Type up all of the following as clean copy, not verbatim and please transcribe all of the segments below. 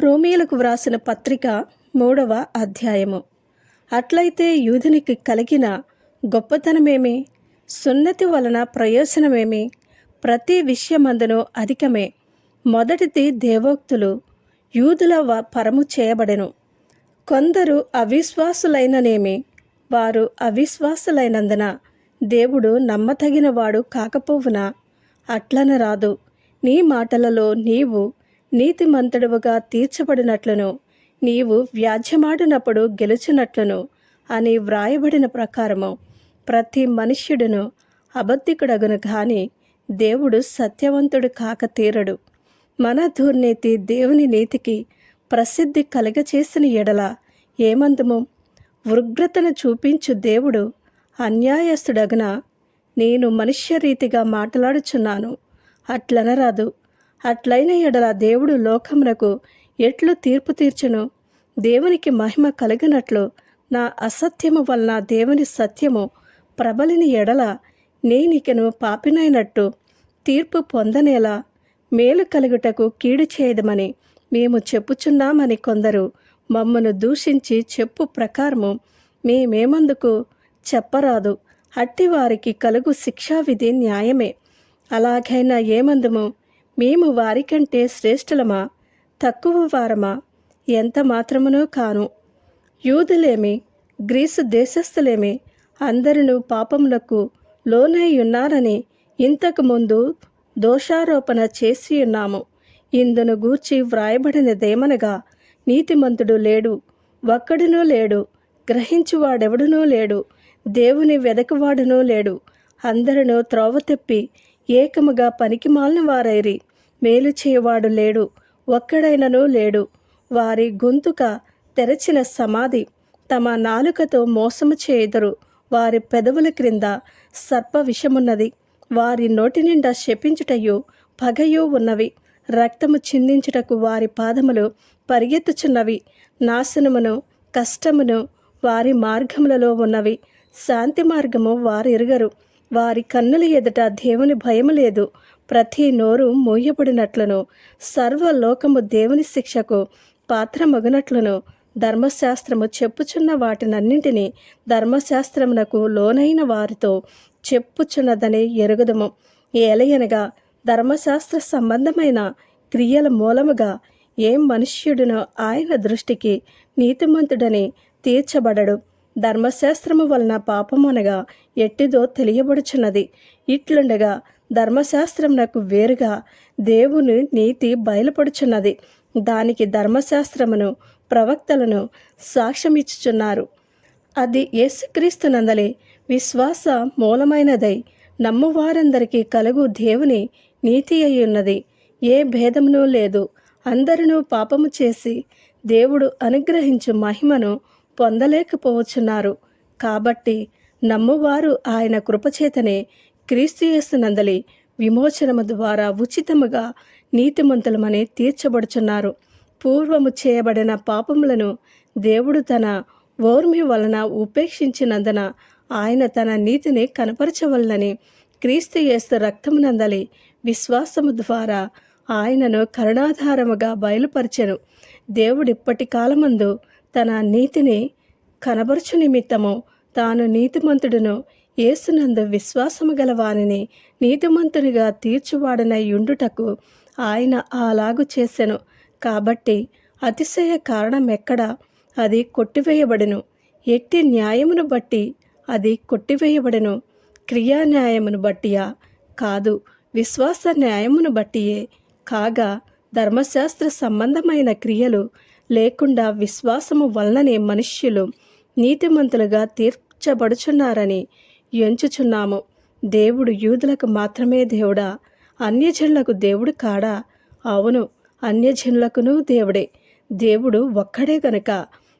రోమీయులకు వ్రాసిన పత్రిక 3వ అధ్యాయము. అట్లయితే యూదునికి కలిగిన గొప్పతనమేమి? సున్నతి వలన ప్రయోజనమేమి? ప్రతి విషయమందును అధికమే. మొదటిది దేవోక్తులు యూదుల పరము చేయబడెను. కొందరు అవిశ్వాసులైననేమి, వారు అవిశ్వాసులైనందున దేవుడు నమ్మతగినవాడు కాకపోవునా? అట్లనరాదు. నీ మాటలలో నీవు నీతిమంతుడుగా తీర్చబడినట్లును, నీవు వ్యాజ్యమాడినప్పుడు గెలుచునట్లును అని వ్రాయబడిన ప్రకారము ప్రతి మనుష్యుడును అబద్ధికుడగును గాని దేవుడు సత్యవంతుడు కాక తీరడు. మన దుర్నీతి దేవుని నీతికి ప్రసిద్ధి కలగచేసిన ఎడల ఏమందుము? ఉగ్రతను చూపించు దేవుడు అన్యాయస్తుడగున నేను మనుష్యరీతిగా మాట్లాడుచున్నాను అట్లనరాదు. అట్లైన ఎడల దేవుడు లోకమునకు ఎట్లు తీర్పు తీర్చును? దేవునికి మహిమ కలిగినట్లు నా అసత్యము వలన దేవుని సత్యము ప్రబలిని ఎడల నేనికను పాపినైనట్టు తీర్పు పొందనేలా? మేలు కలుగుటకు కీడు చేయదమని మేము చెప్పుచున్నామని కొందరు మమ్మను దూషించి చెప్పు ప్రకారము మేమేమందుకు చెప్పరాదు. అట్టివారికి కలుగు శిక్షావిధి న్యాయమే. అలాగైనా ఏమందుము? మేము వారికంటే శ్రేష్ఠులమా? తక్కువ వారమా? ఎంత మాత్రమునో కాను. యూదులేమి, గ్రీసు దేశస్థులేమి అందరూ పాపములకు లోనై ఉన్నారని ఇంతకు ముందు దోషారోపణ చేసి ఉన్నాము. ఇందును గూర్చి వ్రాయబడినదేమనగా, నీతిమంతుడు లేడు, ఒక్కడునూ లేడు, గ్రహించువాడెవడునూ లేడు, దేవుని వెదకువాడునూ లేడు, అందరూ త్రోవ తప్పి ఏకముగా పనికిమాలిన వారైరి, మేలు చేయవాడు లేడు, ఒక్కడైనను లేడు. వారి గొంతుక తెరచిన సమాధి, తమ నాలుకతో మోసము చేయుదురు. వారి పెదవుల క్రింద సర్ప విషమున్నది. వారి నోటి నిండా శపించుటయు పగయు ఉన్నవి. రక్తము చిందించుటకు వారి పాదములు పరిగెత్తుచున్నవి. నాశనమును కష్టమును వారి మార్గములలో ఉన్నవి. శాంతి మార్గము వారు ఎరుగరు. వారి కన్నుల ఎదుట దేవుని భయము లేదు. ప్రతి నోరు మూయబడినట్లును సర్వలోకము దేవుని శిక్షకు పాత్రమగునట్లును ధర్మశాస్త్రము చెప్పుచున్న వాటినన్నింటినీ ధర్మశాస్త్రమునకు లోనైన వారితో చెప్పుచున్నదని ఎరుగుదము. ఏలయనగా ధర్మశాస్త్ర సంబంధమైన క్రియల మూలముగా ఏ మనుష్యుడునో ఆయన దృష్టికి నీతిమంతుడని తీర్చబడడు. ధర్మశాస్త్రము వలన పాపమనగా ఎట్టిదో తెలియబడుచున్నది. ఇట్లుండగా ధర్మశాస్త్రమునకు వేరుగా దేవుని నీతి బయలుపడుచున్నది. దానికి ధర్మశాస్త్రమును ప్రవక్తలను సాక్ష్యమిచ్చుచున్నారు. అది యేసుక్రీస్తునందలి విశ్వాస మూలమైనదై నమ్మువారందరికీ కలుగు దేవుని నీతి అయి ఉన్నది. ఏ భేదమును లేదు. అందరూ పాపము చేసి దేవుడు అనుగ్రహించు మహిమను పొందలేకపోవచ్చున్నారు. కాబట్టి నమ్మువారు ఆయన కృపచేతనే క్రీస్తు యేసునందలి విమోచనము ద్వారా ఉచితముగా నీతిమంతులమని తీర్చబడుచున్నారు. పూర్వము చేయబడిన పాపములను దేవుడు తన ఓర్మి వలన ఉపేక్షించినందున ఆయన తన నీతిని కనపరచవలనని క్రీస్తు యేసు రక్తమునందలి విశ్వాసము ద్వారా ఆయనను కరుణాధారముగా బయలుపరచెను. దేవుడిప్పటి కాలమందు తన నీతిని కనబరచు నిమిత్తము తాను నీతిమంతుడును యేసునందు విశ్వాసము గల వారిని నీతిమంతునిగా తీర్చువాడనై యుండుటకు ఆయన అలాగు చేసెను. కాబట్టి అతిశయ కారణం ఎక్కడ? అది కొట్టివేయబడెను. ఎట్టి న్యాయమును బట్టి అది కొట్టివేయబడెను? క్రియా న్యాయమును బట్టియా? కాదు, విశ్వాస న్యాయమును బట్టియే. కాగా ధర్మశాస్త్ర సంబంధమైన క్రియలు లేకుండా విశ్వాసము వలననే మనుష్యులు నీతిమంతులుగా తీర్చబడుచున్నారని ఎంచుచున్నాము. దేవుడు యూదులకు మాత్రమే దేవుడా? అన్యజనులకు దేవుడు కాడా? అవును, అన్యజనులకును దేవుడే. దేవుడు ఒక్కడే గనుక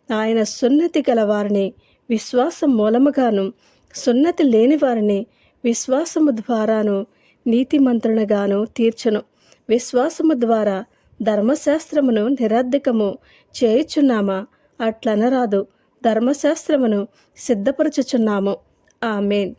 ఆయన సున్నతి గల వారిని విశ్వాసం మూలముగాను, సున్నతి లేని వారిని విశ్వాసము ద్వారాను నీతిమంతులుగాను తీర్చును. విశ్వాసము ద్వారా ధర్మశాస్త్రమును నిరర్ధకము చేయుచున్నామా? అట్లనరాదు. ధర్మశాస్త్రమును సిద్ధపరచుచున్నాము. ఆమేన్.